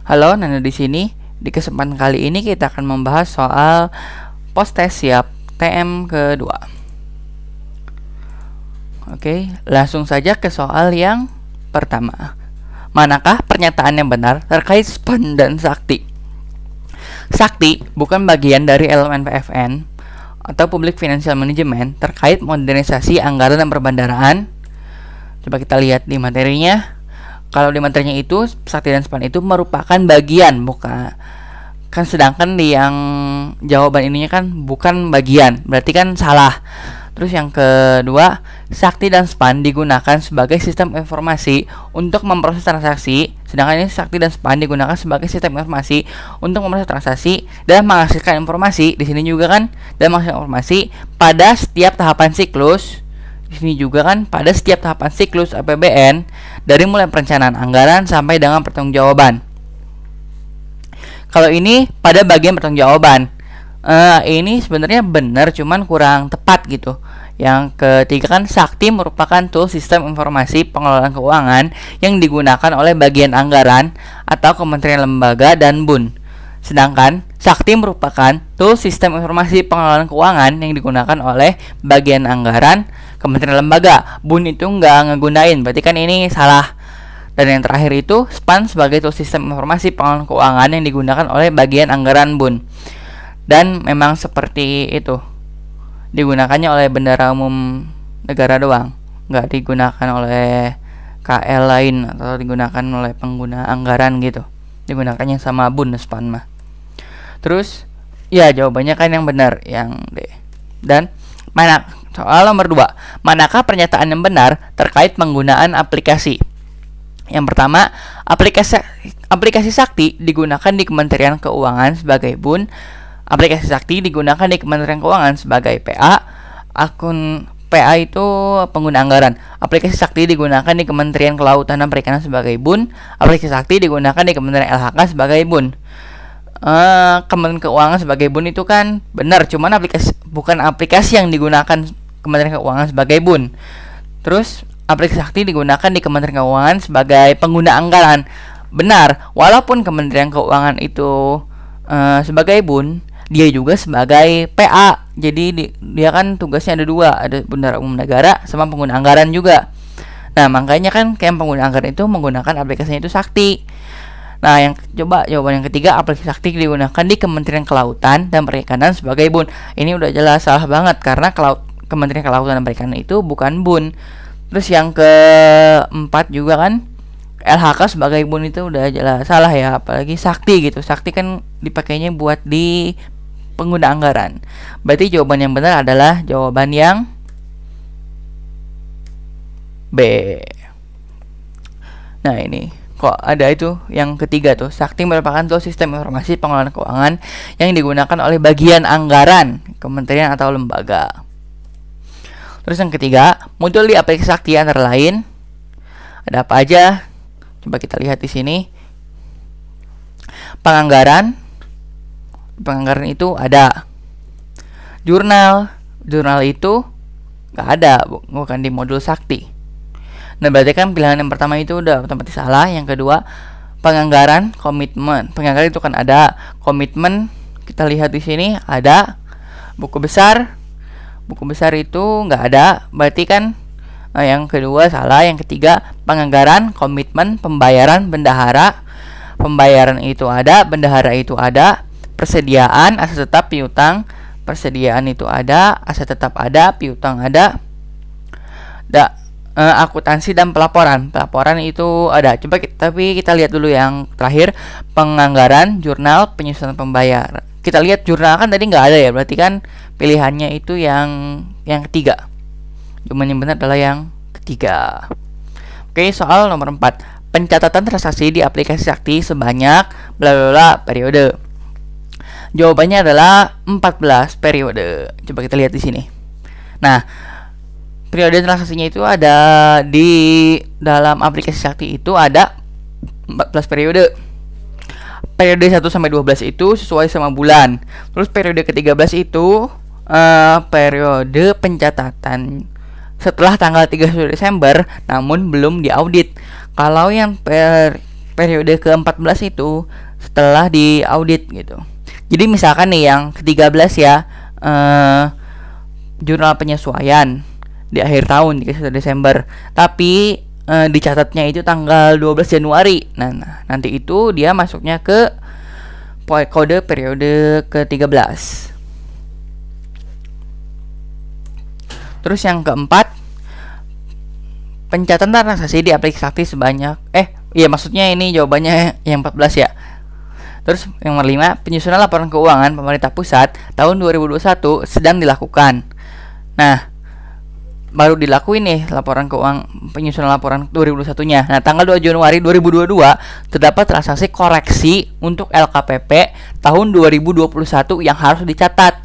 Halo, Nana di sini. Di kesempatan kali ini kita akan membahas soal post-test siap TM kedua. Oke, langsung saja ke soal yang pertama. Manakah pernyataan yang benar terkait SPAN dan sakti? Sakti bukan bagian dari elemen PFN atau Public Financial Management terkait modernisasi anggaran dan perbandaraan. Coba kita lihat di materinya. Kalau di materinya itu sakti dan SPAN itu merupakan bagian, bukan kan, sedangkan di yang jawaban ininya kan bukan bagian, berarti kan salah. Terus yang kedua, sakti dan SPAN digunakan sebagai sistem informasi untuk memproses transaksi, sedangkan ini sakti dan SPAN digunakan sebagai sistem informasi untuk memproses transaksi dan menghasilkan informasi. Di sini juga kan, dan menghasilkan informasi pada setiap tahapan siklus. Di sini juga kan pada setiap tahapan siklus APBN dari mulai perencanaan anggaran sampai dengan pertanggungjawaban. Kalau ini pada bagian pertanggungjawaban, ini sebenarnya benar, cuman kurang tepat gitu. Yang ketiga kan, sakti merupakan tool sistem informasi pengelolaan keuangan yang digunakan oleh bagian anggaran atau kementerian lembaga dan BUN. Sedangkan sakti merupakan tool sistem informasi pengelolaan keuangan yang digunakan oleh bagian anggaran, kementerian lembaga. BUN itu nggak ngegunain, berarti kan ini salah. Dan yang terakhir itu SPAN sebagai tool sistem informasi pengelolaan keuangan yang digunakan oleh bagian anggaran BUN. Dan memang seperti itu, digunakannya oleh bendara umum negara doang, nggak digunakan oleh KL lain atau digunakan oleh pengguna anggaran gitu. Digunakannya sama BUN SPAN mah. Terus ya jawabannya kan yang benar, yang D. Dan soal nomor 2, manakah pernyataan yang benar terkait penggunaan aplikasi? Yang pertama, aplikasi sakti digunakan di Kementerian Keuangan sebagai BUN. Aplikasi sakti digunakan di Kementerian Keuangan sebagai PA. Akun PA itu pengguna anggaran. Aplikasi sakti digunakan di Kementerian Kelautan dan Perikanan sebagai BUN. Aplikasi sakti digunakan di Kementerian LHK sebagai BUN. Kementerian Keuangan sebagai BUN itu kan benar, cuman bukan aplikasi yang digunakan Kementerian Keuangan sebagai BUN. Terus aplikasi sakti digunakan di Kementerian Keuangan sebagai pengguna anggaran. Benar, walaupun Kementerian Keuangan itu sebagai BUN, dia juga sebagai PA. Jadi dia kan tugasnya ada dua, ada bendara umum negara sama pengguna anggaran juga. Nah, makanya kan kayak pengguna anggaran itu menggunakan aplikasinya itu sakti. Nah, jawaban yang ketiga, aplikasi sakti digunakan di Kementerian Kelautan dan Perikanan sebagai BUN. Ini udah jelas salah banget karena Kementerian Kelautan dan Perikanan itu bukan BUN. Terus yang keempat juga kan, LHK sebagai BUN itu udah jelas salah ya, apalagi sakti gitu. Sakti kan dipakainya buat di pengguna anggaran. Berarti jawaban yang benar adalah jawaban yang B. Nah, ini kok ada itu yang ketiga tuh, sakti merupakan tool sistem informasi pengelolaan keuangan yang digunakan oleh bagian anggaran, kementerian atau lembaga. Terus yang ketiga, modul di aplikasi sakti antara lain ada apa aja? Coba kita lihat di sini. Penganggaran itu ada. Jurnal itu nggak ada, bukan di modul sakti. Nah, berarti kan pilihan yang pertama itu udah otomatis salah. Yang kedua, penganggaran, komitmen. Penganggaran itu kan ada, komitmen kita lihat di sini ada. Buku besar itu nggak ada, berarti kan yang kedua salah. Yang ketiga, penganggaran, komitmen, pembayaran, bendahara. Pembayaran itu ada, bendahara itu ada. Persediaan, aset tetap, piutang. Persediaan itu ada, aset tetap ada, piutang ada. Akuntansi dan pelaporan itu ada. Tapi kita lihat dulu yang terakhir, penganggaran, jurnal, penyusunan pembayaran. Kita lihat jurnal kan tadi nggak ada ya, berarti kan pilihannya itu yang ketiga. Jawaban yang benar adalah yang ketiga. Oke, soal nomor 4, pencatatan transaksi di aplikasi sakti sebanyak bla bla bla periode. Jawabannya adalah 14 periode. Coba kita lihat di sini. Nah, periode transaksinya itu ada di dalam aplikasi sakti itu ada 14 periode. Periode 1 sampai 12 itu sesuai sama bulan. Terus periode ke-13 itu periode pencatatan setelah tanggal 31 Desember namun belum diaudit. Kalau yang periode ke-14 itu setelah diaudit gitu. Jadi misalkan nih yang ke-13 ya, jurnal penyesuaian di akhir tahun 31 Desember, tapi dicatatnya itu tanggal 12 Januari. Nah, nanti itu dia masuknya ke kode periode ke-13. Terus yang keempat, pencatatan transaksi di aplikasi sebanyak maksudnya ini jawabannya yang 14 ya. Terus yang kelima, penyusunan laporan keuangan pemerintah pusat tahun 2021 sedang dilakukan. Nah, baru dilakuin nih penyusunan laporan 2021-nya. Nah, tanggal 2 Januari 2022 terdapat transaksi koreksi untuk LKPP tahun 2021 yang harus dicatat.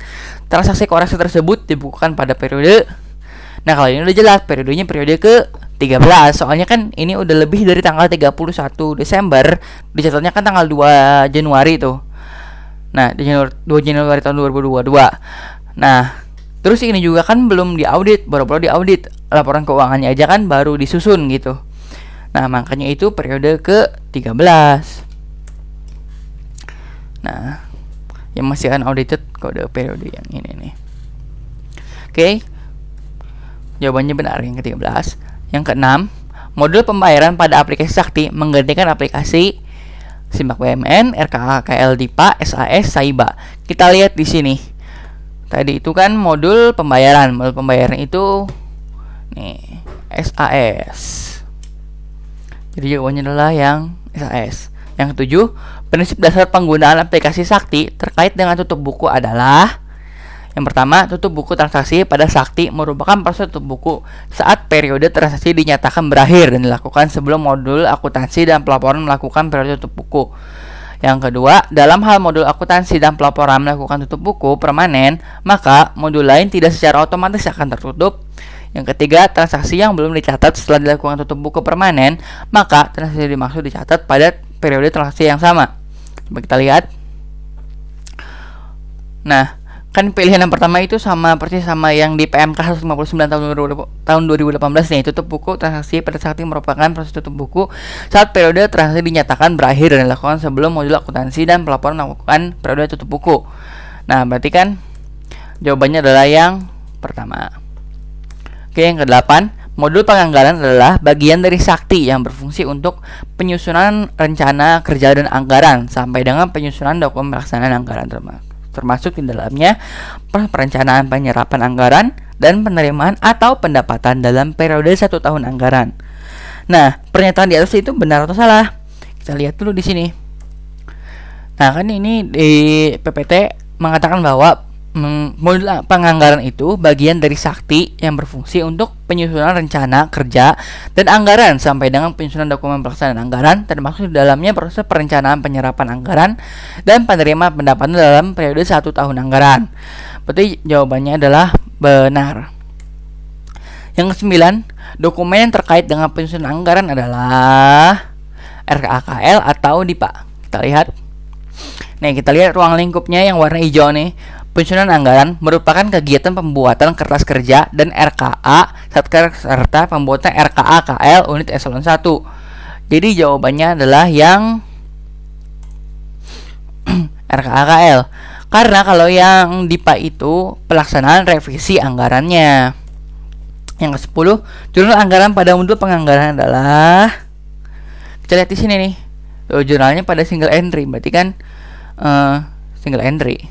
Transaksi koreksi tersebut dibukukan pada periode. Nah, kalau ini udah jelas periodenya periode ke-13. Soalnya kan ini udah lebih dari tanggal 31 Desember, dicatatnya kan tanggal 2 Januari tuh. Nah, 2 Januari tahun 2022. Nah, terus ini juga kan belum diaudit, baru-baru diaudit. Laporan keuangannya aja kan baru disusun gitu. Nah, makanya itu periode ke-13. Nah, yang masih unaudited kode periode yang ini nih. Oke. Jawabannya benar yang ke-13. Yang ke-6, modul pembayaran pada aplikasi Sakti menggantikan aplikasi Simak BUMN, RKA KL Dipa, SAS, Saiba. Kita lihat di sini. Tadi itu kan modul pembayaran itu nih SAS. Jadi jawabannya adalah yang SAS. Yang ke-7, prinsip dasar penggunaan aplikasi Sakti terkait dengan tutup buku adalah: yang pertama, tutup buku transaksi pada Sakti merupakan proses tutup buku saat periode transaksi dinyatakan berakhir dan dilakukan sebelum modul akuntansi dan pelaporan melakukan periode tutup buku. Yang kedua, dalam hal modul akuntansi dan pelaporan melakukan tutup buku permanen, maka modul lain tidak secara otomatis akan tertutup. Yang ketiga, transaksi yang belum dicatat setelah dilakukan tutup buku permanen, maka transaksi dimaksud dicatat pada periode transaksi yang sama. Coba kita lihat. Nah, kan pilihan yang pertama itu persis sama yang di PMK 159 tahun 2018 nih. Tutup buku transaksi pada Sakti merupakan proses tutup buku saat periode transaksi dinyatakan berakhir dan dilakukan sebelum modul akuntansi dan pelaporan melakukan periode tutup buku. Nah, berarti kan jawabannya adalah yang pertama. Oke, yang ke-8, modul penganggaran adalah bagian dari Sakti yang berfungsi untuk penyusunan rencana kerja dan anggaran sampai dengan penyusunan dokumen pelaksanaan anggaran, termasuk di dalamnya perencanaan penyerapan anggaran dan penerimaan atau pendapatan dalam periode 1 tahun anggaran. Nah, pernyataan di atas itu benar atau salah? Kita lihat dulu di sini. Nah, kan ini di PPT mengatakan bahwa modul penganggaran itu bagian dari Sakti yang berfungsi untuk penyusunan rencana kerja dan anggaran sampai dengan penyusunan dokumen pelaksanaan anggaran, termasuk di dalamnya proses perencanaan penyerapan anggaran dan penerimaan pendapatan dalam periode 1 tahun anggaran. Berarti jawabannya adalah benar. Yang ke-9, dokumen yang terkait dengan penyusunan anggaran adalah RKAKL atau DIPA. Kita lihat. Nih, kita lihat ruang lingkupnya yang warna hijau nih. Penyusunan anggaran merupakan kegiatan pembuatan kertas kerja dan RKA serta pembuatan RKA KL unit eselon 1. Jadi jawabannya adalah yang RKA KL. Karena kalau yang DIPA itu pelaksanaan revisi anggarannya. Yang ke-10, jurnal anggaran pada modul penganggaran adalah, kita lihat di sini nih. Jurnalnya pada single entry, berarti kan single entry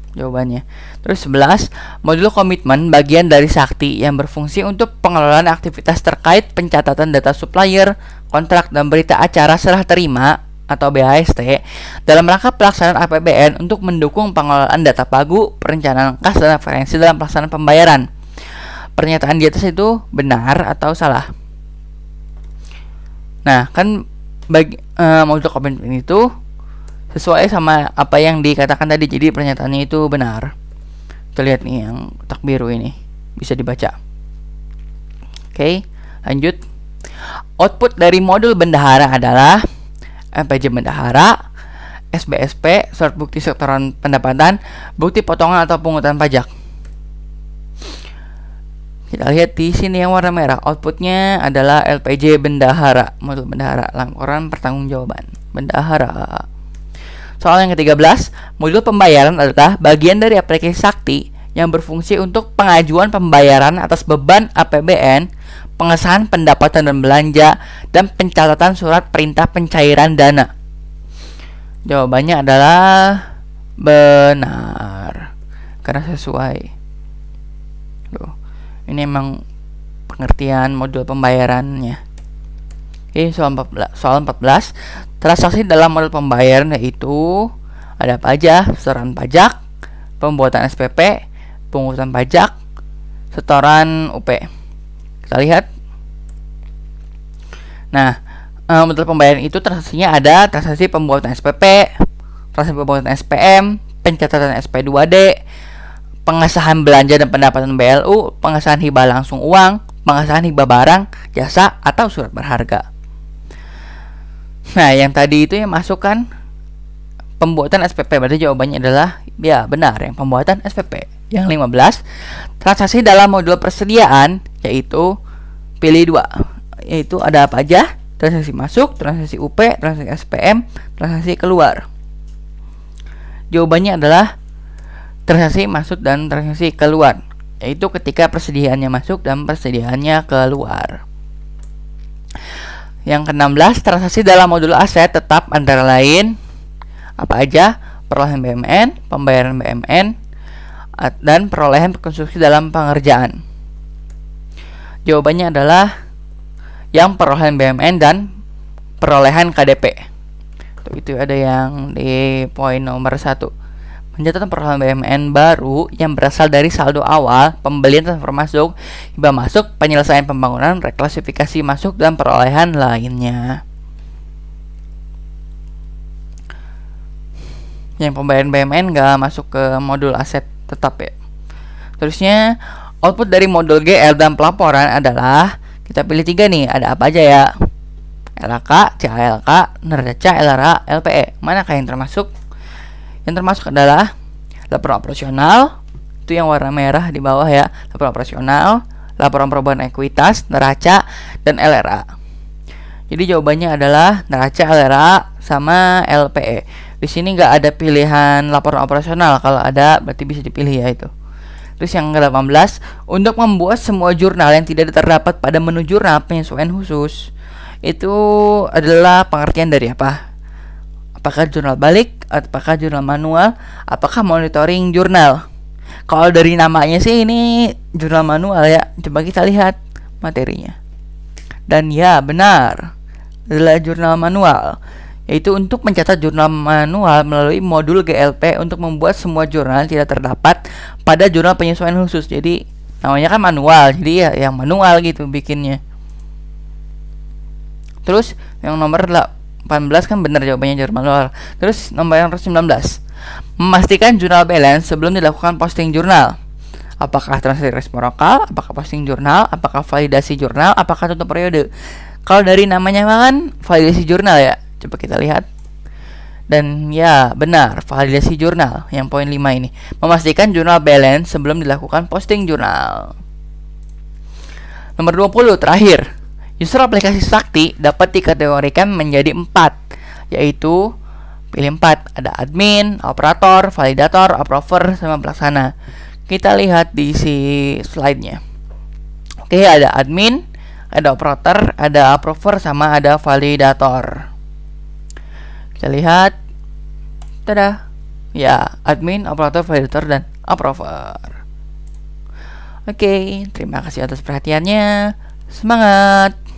jawabannya. Terus 11, modul komitmen bagian dari Sakti yang berfungsi untuk pengelolaan aktivitas terkait pencatatan data supplier, kontrak dan berita acara serah terima atau BAST dalam rangka pelaksanaan APBN untuk mendukung pengelolaan data pagu, perencanaan kas dan referensi dalam pelaksanaan pembayaran. Pernyataan di atas itu benar atau salah? Nah, kan modul komitmen itu sesuai sama apa yang dikatakan tadi, jadi pernyataannya itu benar. Kita lihat nih yang kotak biru ini bisa dibaca. Oke, lanjut. Output dari modul bendahara adalah MPJ bendahara, SBSP, surat bukti setoran pendapatan, bukti potongan atau pungutan pajak. Kita lihat di sini yang warna merah, outputnya adalah LPJ bendahara, modul bendahara, laporan pertanggungjawaban bendahara. Soal yang ke-13, modul pembayaran adalah bagian dari aplikasi Sakti yang berfungsi untuk pengajuan pembayaran atas beban APBN, pengesahan pendapatan dan belanja, dan pencatatan surat perintah pencairan dana. Jawabannya adalah benar, karena sesuai. Tuh. Ini emang pengertian modul pembayarannya. Oke, soal 14. Transaksi dalam modul pembayaran yaitu ada apa aja? Setoran pajak, pembuatan SPP, pungutan pajak, setoran UP. Kita lihat. Nah, modul pembayaran itu transaksinya ada transaksi pembuatan SPP, transaksi pembuatan SPM, pencatatan SP2D, pengesahan belanja dan pendapatan BLU, pengesahan hibah langsung uang, pengesahan hibah barang, jasa, atau surat berharga. Nah, yang tadi itu yang masuk kan pembuatan SPP, berarti jawabannya adalah ya benar, yang pembuatan SPP. Yang 15, transaksi dalam modul persediaan, yaitu pilih 2, yaitu ada apa aja? Transaksi masuk, transaksi UP, transaksi SPM, transaksi keluar. Jawabannya adalah transaksi masuk dan transaksi keluar, yaitu ketika persediaannya masuk dan persediaannya keluar. Yang ke-16, transaksi dalam modul aset tetap antara lain apa aja? Perolehan BMN, pembayaran BMN, dan perolehan konstruksi dalam pengerjaan. Jawabannya adalah yang perolehan BMN dan perolehan KDP. Itu ada yang di poin nomor 1. Pencatatan perolehan BMN baru yang berasal dari saldo awal, pembelian transfer masuk, hibah masuk, penyelesaian pembangunan, reklasifikasi masuk, dan perolehan lainnya. Yang pembayaran BMN nggak masuk ke modul aset tetap ya. Terusnya, output dari modul GL dan pelaporan adalah, kita pilih 3 nih, ada apa aja ya? LHK, CALK, neraca, LRA, LPE. Manakah yang termasuk? Yang termasuk adalah laporan operasional, itu yang warna merah di bawah ya, laporan operasional, laporan perubahan ekuitas, neraca, dan LRA. Jadi jawabannya adalah neraca, LRA, sama LPE. Di sini nggak ada pilihan laporan operasional, kalau ada berarti bisa dipilih ya itu. Terus yang ke-18, untuk membuat semua jurnal yang tidak terdapat pada menu jurnal penyesuaian khusus, itu adalah pengertian dari apa? Apakah jurnal balik, apakah jurnal manual, apakah monitoring jurnal? Kalau dari namanya sih ini jurnal manual ya. Coba kita lihat materinya. Dan ya benar, adalah jurnal manual, yaitu untuk mencatat jurnal manual melalui modul GLP untuk membuat semua jurnal tidak terdapat pada jurnal penyesuaian khusus. Jadi namanya kan manual, jadi ya yang manual gitu bikinnya. Terus yang nomor 18 kan benar jawabannya jurnal manual. Terus nomor yang 19, memastikan jurnal balance sebelum dilakukan posting jurnal. Apakah transaksi respon lokal, apakah posting jurnal, apakah validasi jurnal, apakah tutup periode. Kalau dari namanya kan validasi jurnal ya. Coba kita lihat. Dan ya benar, validasi jurnal yang poin 5 ini. Memastikan jurnal balance sebelum dilakukan posting jurnal. Nomor 20 terakhir. User aplikasi Sakti dapat dikategorikan menjadi 4, yaitu pilih 4. Ada admin, operator, validator, approver, sama pelaksana. Kita lihat di slide-nya. Oke, ada admin, ada operator, ada approver, sama ada validator. Kita lihat. Tada. Ya, admin, operator, validator, dan approver. Oke, terima kasih atas perhatiannya. Semangat!